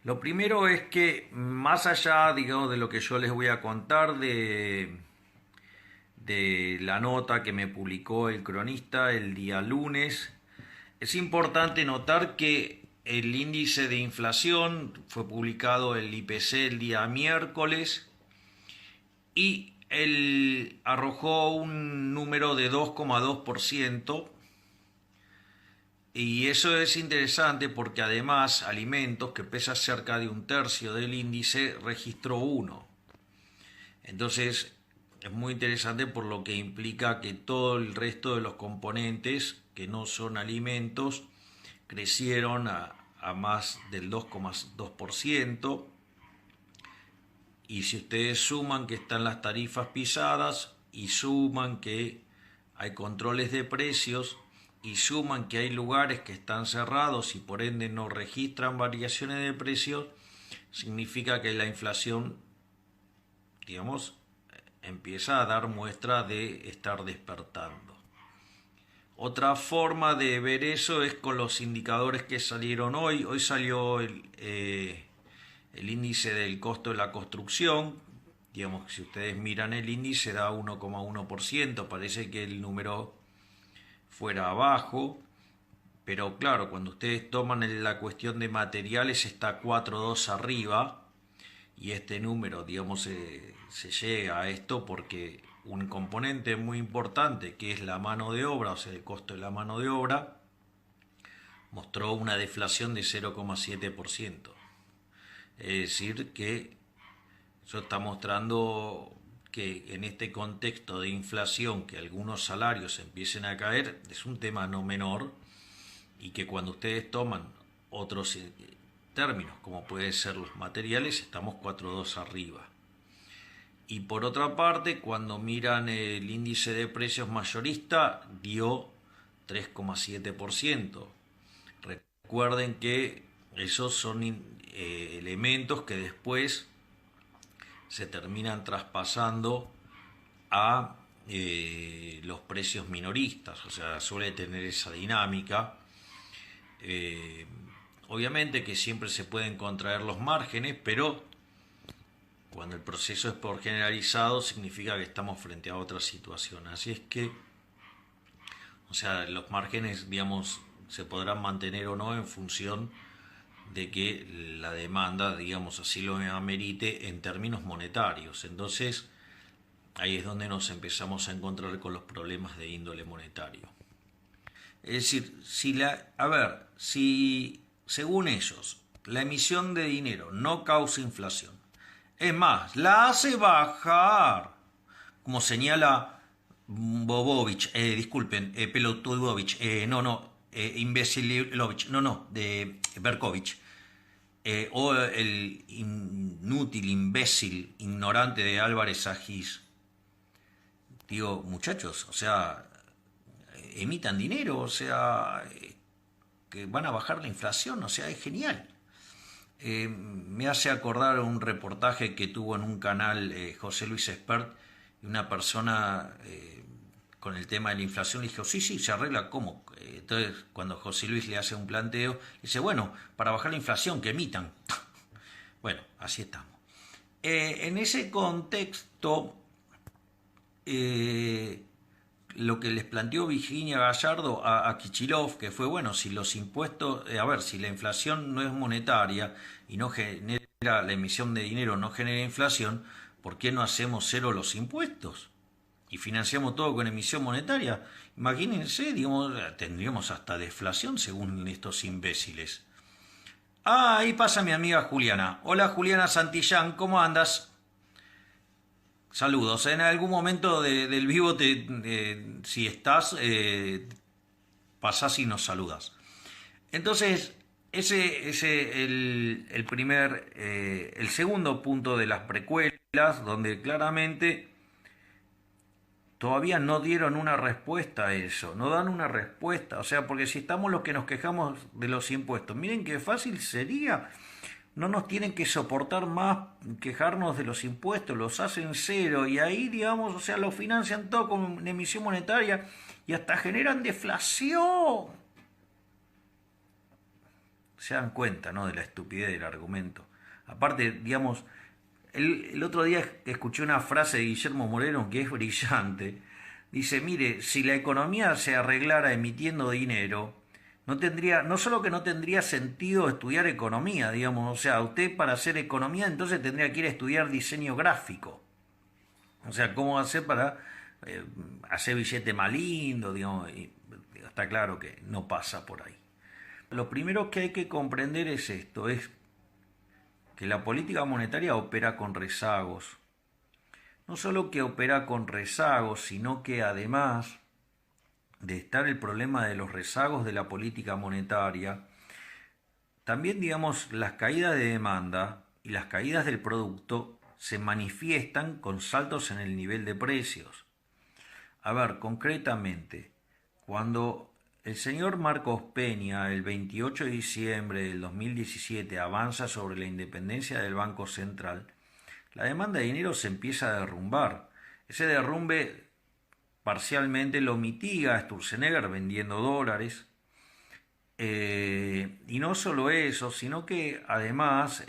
Lo primero es que más allá, digamos, de lo que yo les voy a contar de la nota que me publicó el cronista el día lunes, es importante notar que el índice de inflación fue publicado el IPC el día miércoles y él arrojó un número de 2,2%. Y eso es interesante porque además alimentos, que pesa cerca de un tercio del índice, registró uno. Entonces es muy interesante por lo que implica que todo el resto de los componentes que no son alimentos crecieron a más del 2,2%. Y si ustedes suman que están las tarifas pisadas y suman que hay controles de precios y suman que hay lugares que están cerrados y por ende no registran variaciones de precios, significa que la inflación, digamos, empieza a dar muestra de estar despertando. Otra forma de ver eso es con los indicadores que salieron hoy. Hoy salió el índice del costo de la construcción. Digamos, si ustedes miran el índice da 1,1%, parece que el número fuera abajo, pero claro, cuando ustedes toman la cuestión de materiales está 4,2 arriba, y este número, digamos, se llega a esto porque un componente muy importante que es la mano de obra, o sea, el costo de la mano de obra, mostró una deflación de 0,7%. Es decir, que eso está mostrando que en este contexto de inflación, que algunos salarios empiecen a caer, es un tema no menor, y que cuando ustedes toman otros términos, como pueden ser los materiales, estamos 4,2 arriba. Y por otra parte, cuando miran el índice de precios mayorista, dio 3,7%. Recuerden que esos son elementos que después se terminan traspasando a los precios minoristas, o sea, suele tener esa dinámica. Eh, Obviamente que siempre se pueden contraer los márgenes, pero cuando el proceso es por generalizado significa que estamos frente a otra situación. Así es que, o sea, los márgenes, digamos, se podrán mantener o no en función de que la demanda, digamos, así lo amerite en términos monetarios. Entonces, ahí es donde nos empezamos a encontrar con los problemas de índole monetario. Es decir, si según ellos la emisión de dinero no causa inflación, es más, la hace bajar, como señala Bobovich, disculpen, Pelotudovich, Imbecilovich, de Berkovich, o el inútil, imbécil, ignorante de Álvarez Agis. Digo, muchachos, o sea, emitan dinero, o sea, que van a bajar la inflación, o sea, es genial. Me hace acordar un reportaje que tuvo en un canal José Luis Espert, y una persona con el tema de la inflación le dijo, sí, sí, se arregla, ¿cómo? Entonces, cuando José Luis le hace un planteo, dice, bueno, para bajar la inflación, que emitan. Bueno, así estamos. En ese contexto, eh, lo que les planteó Virginia Gallardo a Kichilov, que fue, bueno, si los impuestos, a ver, si la inflación no es monetaria y no genera, la emisión de dinero no genera inflación, ¿por qué no hacemos cero los impuestos? Y financiamos todo con emisión monetaria. Imagínense, digamos, tendríamos hasta deflación según estos imbéciles. Ah, ahí pasa mi amiga Juliana. Hola Juliana Santillán, ¿cómo andas? Saludos. En algún momento del vivo, si estás, pasás y nos saludas. Entonces, ese es el segundo punto de las precuelas, donde claramente todavía no dieron una respuesta a eso, no dan una respuesta. O sea, porque si estamos los que nos quejamos de los impuestos, miren qué fácil sería. No nos tienen que soportar más quejarnos de los impuestos, los hacen cero y ahí, digamos, o sea, lo financian todo con emisión monetaria y hasta generan deflación. Se dan cuenta, ¿no?, de la estupidez del argumento. Aparte, digamos, el otro día escuché una frase de Guillermo Moreno que es brillante. Dice, mire, si la economía se arreglara emitiendo dinero, no solo que no tendría sentido estudiar economía, digamos, o sea, usted para hacer economía entonces tendría que ir a estudiar diseño gráfico. O sea, ¿cómo hacer para eh, hacer billete más lindo? Digamos, y está claro que no pasa por ahí. Lo primero que hay que comprender es esto, es que la política monetaria opera con rezagos. No solo que opera con rezagos, sino que además de estar el problema de los rezagos de la política monetaria, también, digamos, las caídas de demanda y las caídas del producto se manifiestan con saltos en el nivel de precios. A ver, concretamente, cuando el señor Marcos Peña, el 28 de diciembre del 2017, avanza sobre la independencia del Banco Central, la demanda de dinero se empieza a derrumbar. Ese derrumbe parcialmente lo mitiga Sturzenegger vendiendo dólares. Y no solo eso, sino que además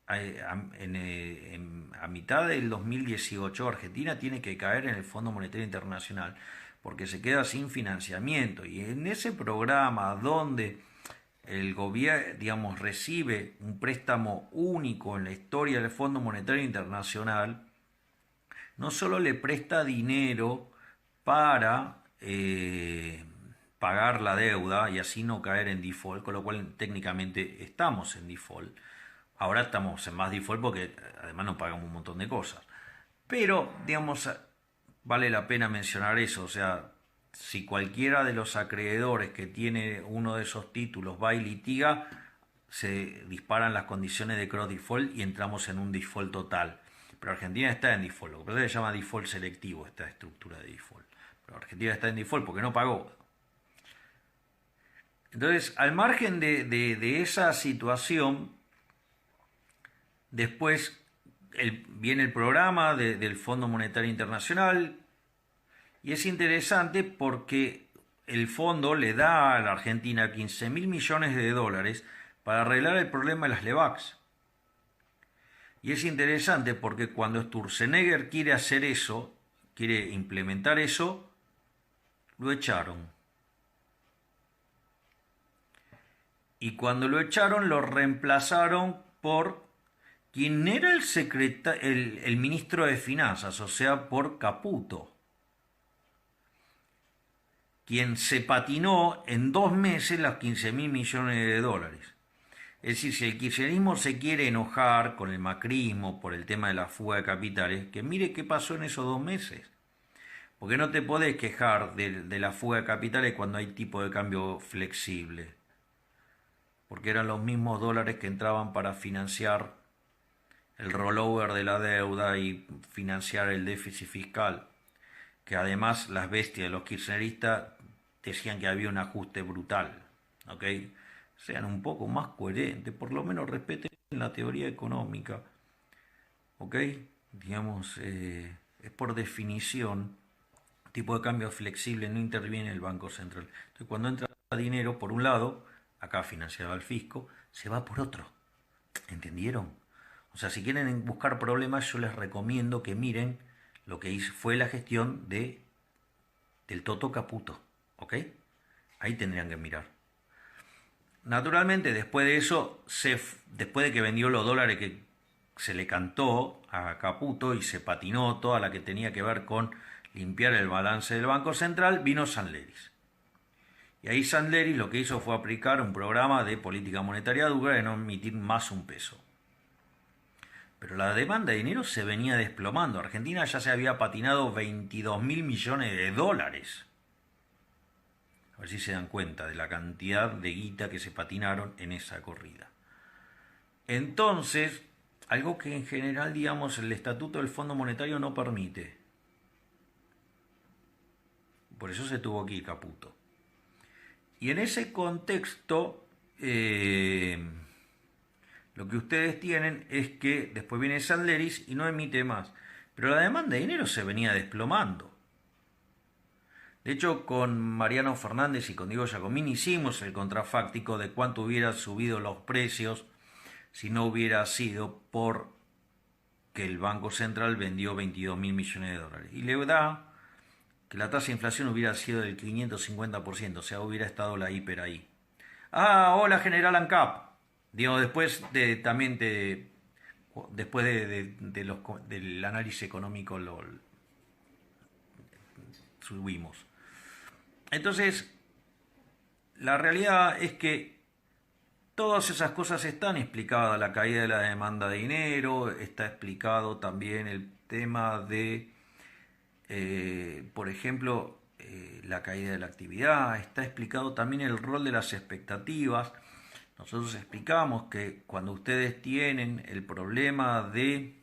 a mitad del 2018 Argentina tiene que caer en el Fondo Monetario Internacional porque se queda sin financiamiento. Y en ese programa donde el gobierno, digamos, recibe un préstamo único en la historia del Fondo Monetario Internacional, no solo le presta dinero para pagar la deuda y así no caer en default, con lo cual técnicamente estamos en default. Ahora estamos en más default porque además nos pagamos un montón de cosas. Pero, digamos, vale la pena mencionar eso, o sea, si cualquiera de los acreedores que tiene uno de esos títulos va y litiga, se disparan las condiciones de cross default y entramos en un default total. Pero Argentina está en default, lo que pasa es que se llama default selectivo esta estructura de default. Pero Argentina está en default porque no pagó. Entonces, al margen de esa situación, después viene el programa del Fondo Monetario Internacional y es interesante porque el fondo le da a la Argentina 15.000 millones de dólares para arreglar el problema de las LEVACs. Y es interesante porque cuando Sturzenegger quiere hacer eso, quiere implementar eso, lo echaron. Y cuando lo echaron, lo reemplazaron por quien era el ministro de Finanzas, o sea, por Caputo, quien se patinó en 2 meses las 15.000 millones de dólares. Es decir, si el kirchnerismo se quiere enojar con el macrismo por el tema de la fuga de capitales, que mire qué pasó en esos 2 meses. Porque no te podés quejar de la fuga de capitales cuando hay tipo de cambio flexible. Porque eran los mismos dólares que entraban para financiar el rollover de la deuda y financiar el déficit fiscal. Que además las bestias de los kirchneristas decían que había un ajuste brutal. ¿Ok? Sean un poco más coherentes, por lo menos respeten la teoría económica. ¿Ok? Digamos, es por definición, tipo de cambio flexible no interviene el Banco Central. Entonces, cuando entra dinero por un lado, acá financiado al fisco, se va por otro. ¿Entendieron? O sea, si quieren buscar problemas, yo les recomiendo que miren lo que fue la gestión del Toto Caputo. ¿Ok? Ahí tendrían que mirar. Naturalmente, después de eso, después de que vendió los dólares que se le cantó a Caputo y se patinó toda la que tenía que ver con limpiar el balance del Banco Central, vino Sanleris. Y ahí Sanleris lo que hizo fue aplicar un programa de política monetaria dura de no emitir más un peso. Pero la demanda de dinero se venía desplomando. Argentina ya se había patinado 22.000 millones de dólares. A ver si se dan cuenta de la cantidad de guita que se patinaron en esa corrida. Entonces, algo que en general, digamos, el estatuto del Fondo Monetario no permite. Por eso se tuvo que ir Caputo. Y en ese contexto, lo que ustedes tienen es que después viene Sanleris y no emite más. Pero la demanda de dinero se venía desplomando. De hecho, con Mariano Fernández y con Diego Giacomini hicimos el contrafáctico de cuánto hubieran subido los precios si no hubiera sido por que el Banco Central vendió 22 mil millones de dólares. Y le da que la tasa de inflación hubiera sido del 550%, o sea, hubiera estado la hiper ahí. Ah, hola General ANCAP. Digo, después del análisis económico lo subimos. Entonces, la realidad es que todas esas cosas están explicadas, la caída de la demanda de dinero, está explicado también el tema de, por ejemplo, la caída de la actividad, está explicado también el rol de las expectativas. Nosotros explicamos que cuando ustedes tienen el problema de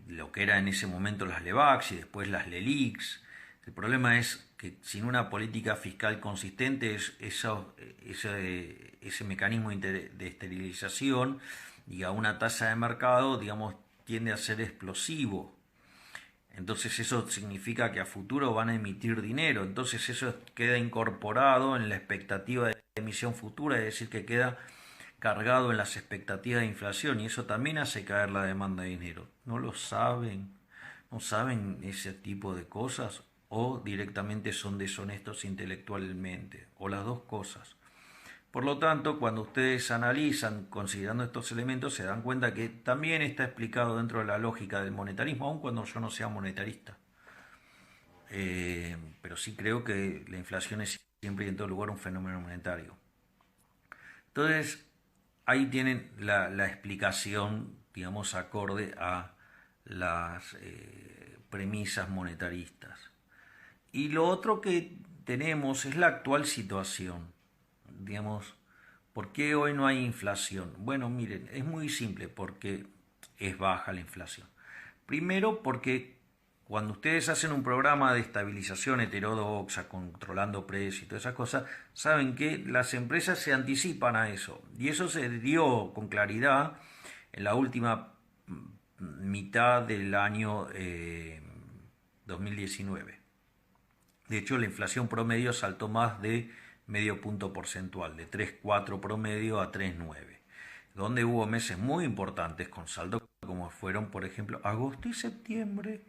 lo que era en ese momento las LEVAX y después las LELIX, el problema es que sin una política fiscal consistente ese mecanismo de esterilización y a una tasa de mercado, digamos, tiende a ser explosivo. Entonces eso significa que a futuro van a emitir dinero. Entonces eso queda incorporado en la expectativa de emisión futura, es decir, que queda cargado en las expectativas de inflación y eso también hace caer la demanda de dinero. ¿No lo saben? ¿No saben ese tipo de cosas? ¿O directamente son deshonestos intelectualmente? O las dos cosas. Por lo tanto, cuando ustedes analizan considerando estos elementos, se dan cuenta que también está explicado dentro de la lógica del monetarismo, aun cuando yo no sea monetarista. Pero sí creo que la inflación es siempre y en todo lugar un fenómeno monetario. Entonces, ahí tienen la explicación, digamos, acorde a las premisas monetaristas. Y lo otro que tenemos es la actual situación. Digamos, ¿por qué hoy no hay inflación? Bueno, miren, es muy simple, porque es baja la inflación. Primero, porque cuando ustedes hacen un programa de estabilización heterodoxa, controlando precios y todas esas cosas, saben que las empresas se anticipan a eso. Y eso se dio con claridad en la última mitad del año 2019. De hecho, la inflación promedio saltó más de medio punto porcentual, de 3,4 promedio a 3,9, donde hubo meses muy importantes con saldo como fueron, por ejemplo, agosto y septiembre.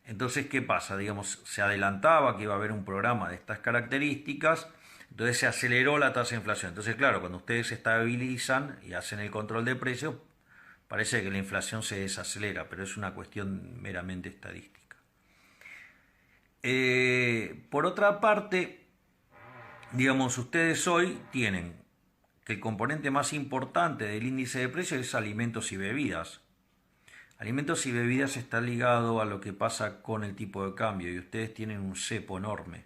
Entonces, ¿qué pasa? Digamos, se adelantaba que iba a haber un programa de estas características, entonces se aceleró la tasa de inflación. Entonces, claro, cuando ustedes se estabilizan y hacen el control de precios, parece que la inflación se desacelera, pero es una cuestión meramente estadística. Por otra parte, digamos, ustedes hoy tienen que el componente más importante del índice de precios es alimentos y bebidas. Alimentos y bebidas está ligado a lo que pasa con el tipo de cambio y ustedes tienen un cepo enorme.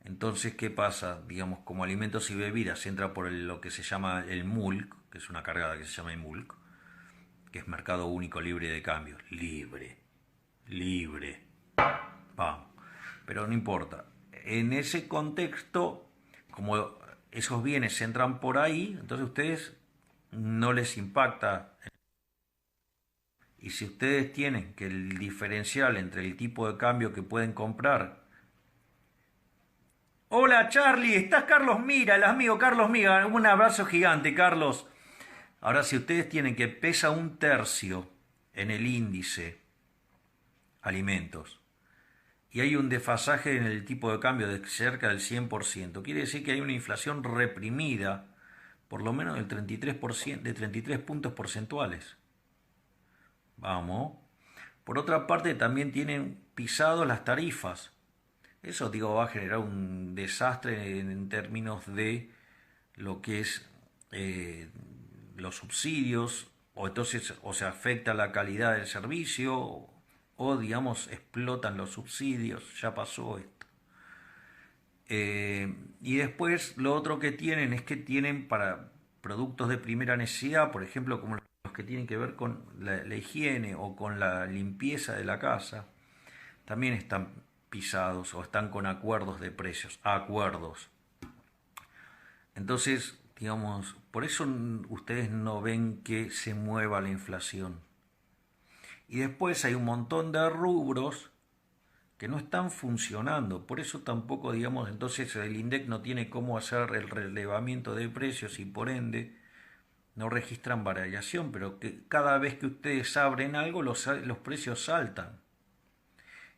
Entonces, ¿qué pasa? Digamos, como alimentos y bebidas entra por lo que se llama el MULC, que es una cargada que se llama MULC, que es Mercado Único Libre de Cambio. Libre. Vamos. Pero no importa. En ese contexto, como esos bienes entran por ahí, entonces ustedes no les impacta. Y si ustedes tienen que el diferencial entre el tipo de cambio que pueden comprar. Hola Charlie, estás Carlos Mira, el amigo Carlos Mira. Un abrazo gigante, Carlos. Ahora, si ustedes tienen que pesa un tercio en el índice alimentos y hay un desfasaje en el tipo de cambio de cerca del 100%, quiere decir que hay una inflación reprimida por lo menos del 33%, de 33 puntos porcentuales. Vamos. Por otra parte, también tienen pisado las tarifas. Eso, digo, va a generar un desastre en términos de lo que es los subsidios, o entonces o se afecta la calidad del servicio, o digamos, explotan los subsidios. Ya pasó esto. Y después lo otro que tienen es que tienen para productos de primera necesidad, por ejemplo, como los que tienen que ver con la higiene o con la limpieza de la casa, también están pisados o están con acuerdos de precios, acuerdos. Entonces, digamos, por eso ustedes no ven que se mueva la inflación. Y después hay un montón de rubros que no están funcionando. Por eso tampoco, digamos, entonces el INDEC no tiene cómo hacer el relevamiento de precios y por ende no registran variación, pero que cada vez que ustedes abren algo los precios saltan.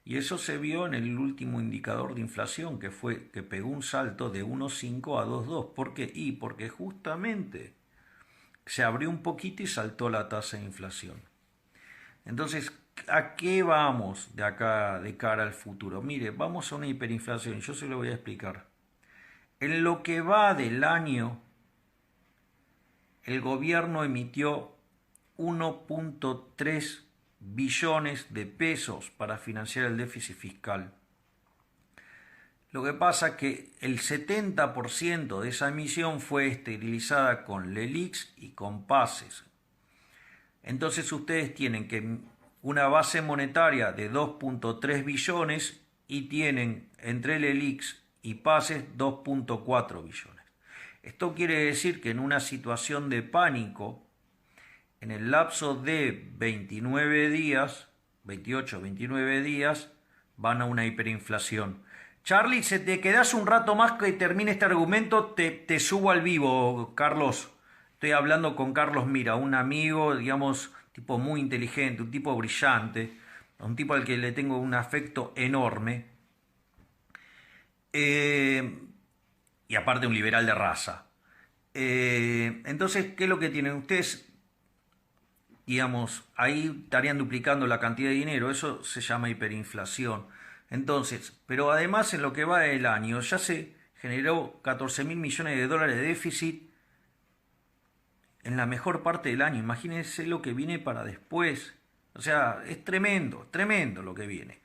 Y eso se vio en el último indicador de inflación, que fue que pegó un salto de 1,5 a 2,2. ¿Por qué? Y porque justamente se abrió un poquito y saltó la tasa de inflación. Entonces, ¿a qué vamos de acá de cara al futuro? Mire, vamos a una hiperinflación, yo se lo voy a explicar. En lo que va del año, el gobierno emitió 1,3 billones de pesos para financiar el déficit fiscal. Lo que pasa es que el 70% de esa emisión fue esterilizada con LELIQs y con PASES. Entonces ustedes tienen que una base monetaria de 2,3 billones y tienen entre LELIQs y PASES 2,4 billones. Esto quiere decir que en una situación de pánico, en el lapso de 29 días, 28, 29 días, van a una hiperinflación. Charlie, si te quedas un rato más que termine este argumento, te subo al vivo, Carlos. Estoy hablando con Carlos Mira, un amigo, digamos, tipo muy inteligente, un tipo brillante, un tipo al que le tengo un afecto enorme. Y aparte un liberal de raza. Entonces, ¿qué es lo que tienen ustedes? Digamos, ahí estarían duplicando la cantidad de dinero, eso se llama hiperinflación. Entonces, pero además en lo que va del año ya se generó 14.000 millones de dólares de déficit en la mejor parte del año. Imagínense lo que viene para después. O sea, es tremendo, tremendo lo que viene.